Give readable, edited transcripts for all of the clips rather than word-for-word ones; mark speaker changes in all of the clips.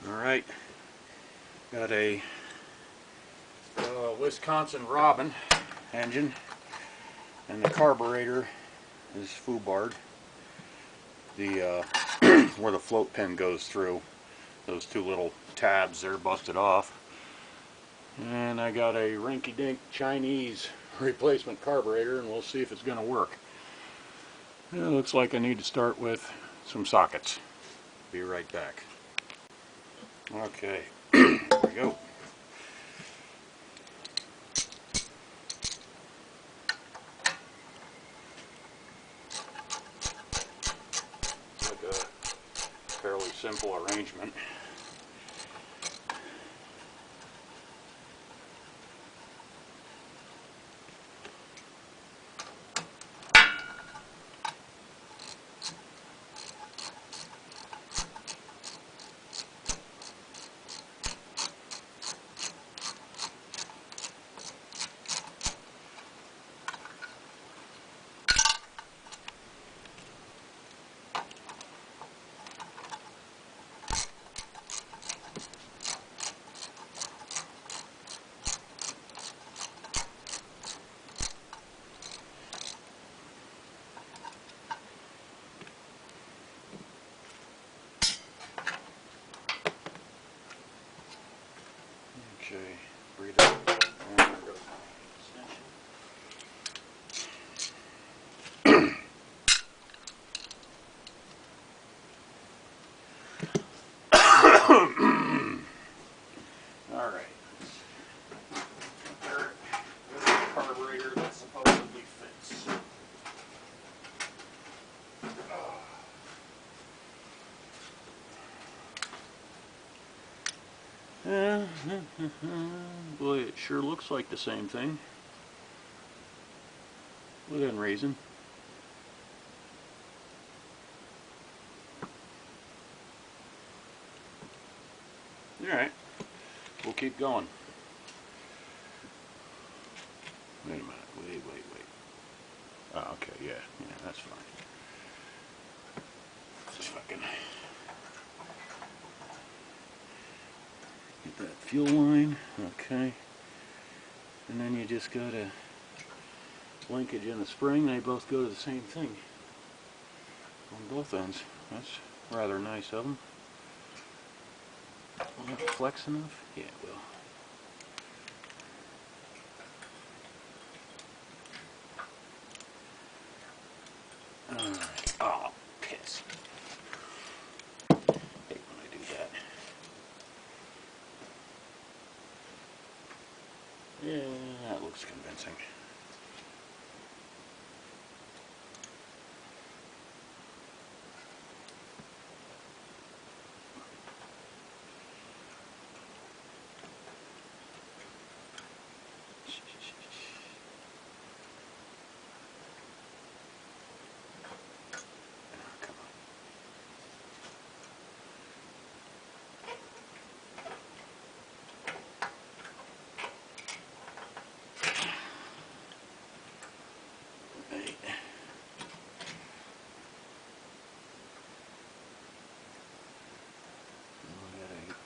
Speaker 1: Alright, got a Wisconsin Robin engine, and the carburetor is foobarred. The where the float pin goes through, those two little tabs there busted off. And I got a rinky-dink Chinese replacement carburetor, and we'll see if it's going to work. It looks like I need to start with some sockets. Be right back. Okay, here we go. It's like a fairly simple arrangement. Okay, breathe it. And there goes my extension. Alright. There's the carburetor that supposedly fits. Boy, it sure looks like the same thing. Within reason. Alright, we'll keep going. Wait a minute, wait. Oh, okay, yeah, that's fine. Just fucking get that fuel line, okay. And then you just got a linkage in the spring. They both go to the same thing on both ends. That's rather nice of them. Will that flex enough? Yeah, it will. Alright. Oh, piss. Hate when I do that. Yeah, that looks convincing.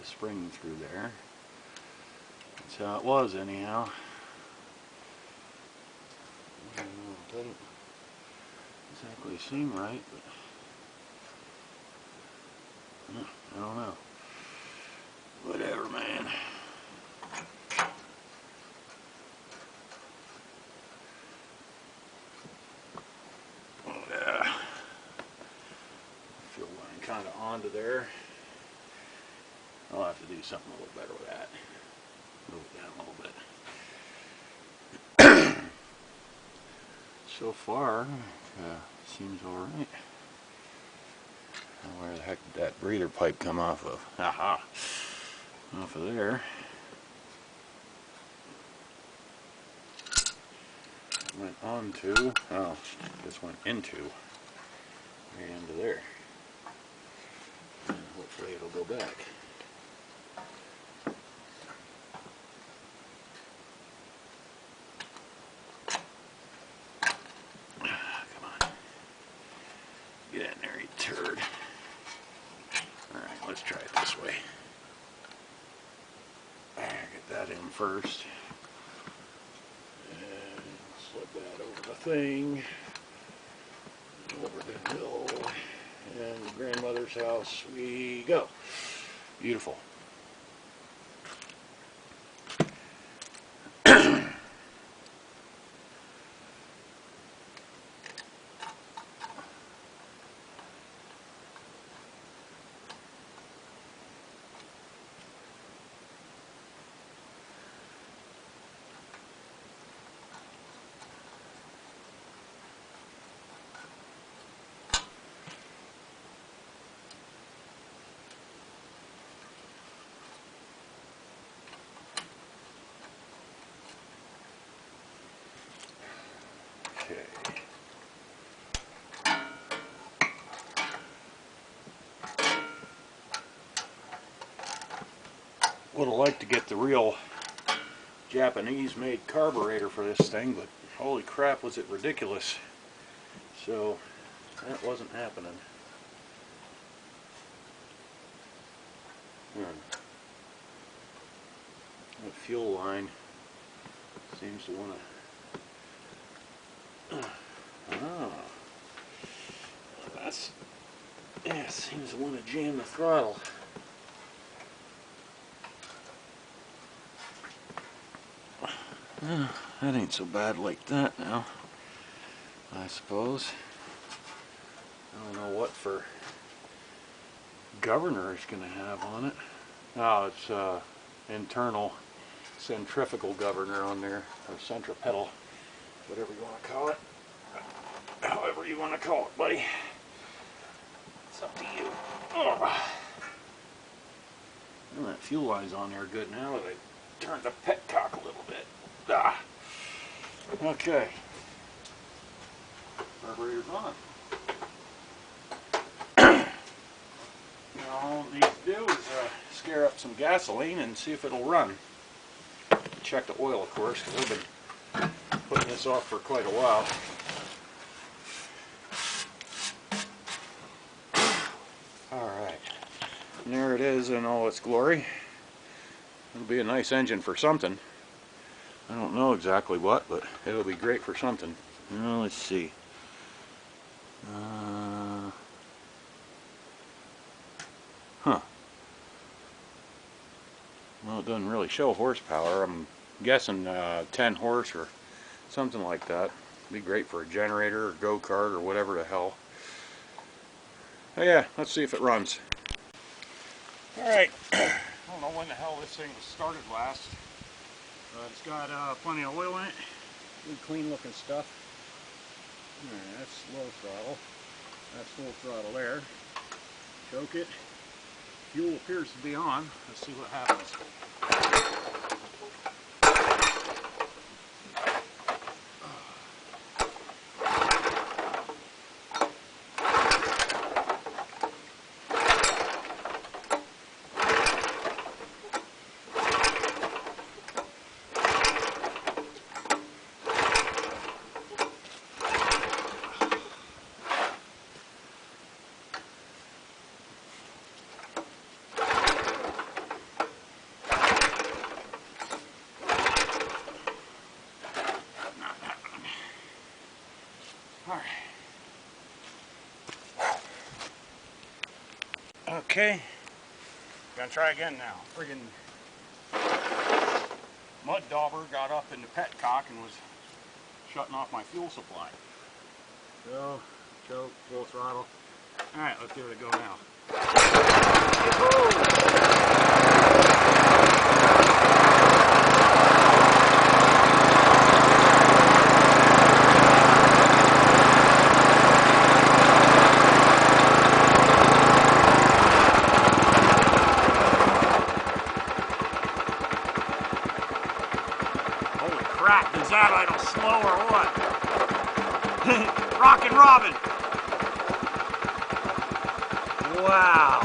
Speaker 1: Spring through there. That's how it was anyhow. It doesn't exactly seem right, but I don't know. Whatever, man. Yeah. Fuel line kind of onto there. I'll have to do something a little better with that. Move it down a little bit. So far, seems alright. Where the heck did that breather pipe come off of? Aha! Off of there. Went onto, oh, this went into, right into there. And hopefully it'll go back. Get in there, you turd. Alright, let's try it this way. first. And slip that over the thing, over the hill, and grandmother's house we go. Beautiful. Would have liked to get the real Japanese-made carburetor for this thing, but holy crap, was it ridiculous. So that wasn't happening. That fuel line seems to want to... that's... yeah, it seems to want to jam the throttle. That ain't so bad like that now, I suppose. I don't know what for governor it's going to have on it. Oh, it's internal centrifugal governor on there, or centripetal, whatever you want to call it. However you want to call it, buddy. It's up to you. Oh. Well, that fuel line's on there good now that I turned the petcock a little bit. Ah. Okay. Carburetor's on. Now all we need to do is scare up some gasoline and see if it'll run. Check the oil, of course, because I've been putting this off for quite a while. Alright. And there it is in all its glory. It'll be a nice engine for something. I don't know exactly what, but it'll be great for something. Now let's see. Well, it doesn't really show horsepower. I'm guessing 10 horse or something like that. Be great for a generator or go-kart or whatever the hell. Oh yeah, let's see if it runs. Alright, I don't know when the hell this thing was started last. It's got plenty of oil in it. Good clean looking stuff. Alright, that's low throttle. That's full throttle there. Choke it. Fuel appears to be on. Let's see what happens. Okay, gonna try again now. Friggin' mud dauber got up in the petcock and was shutting off my fuel supply. So, choke, full throttle. Alright, let's give it a go now. Is that idle slow or what? Rockin' Robin! Wow!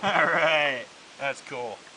Speaker 1: Alright.
Speaker 2: That's cool.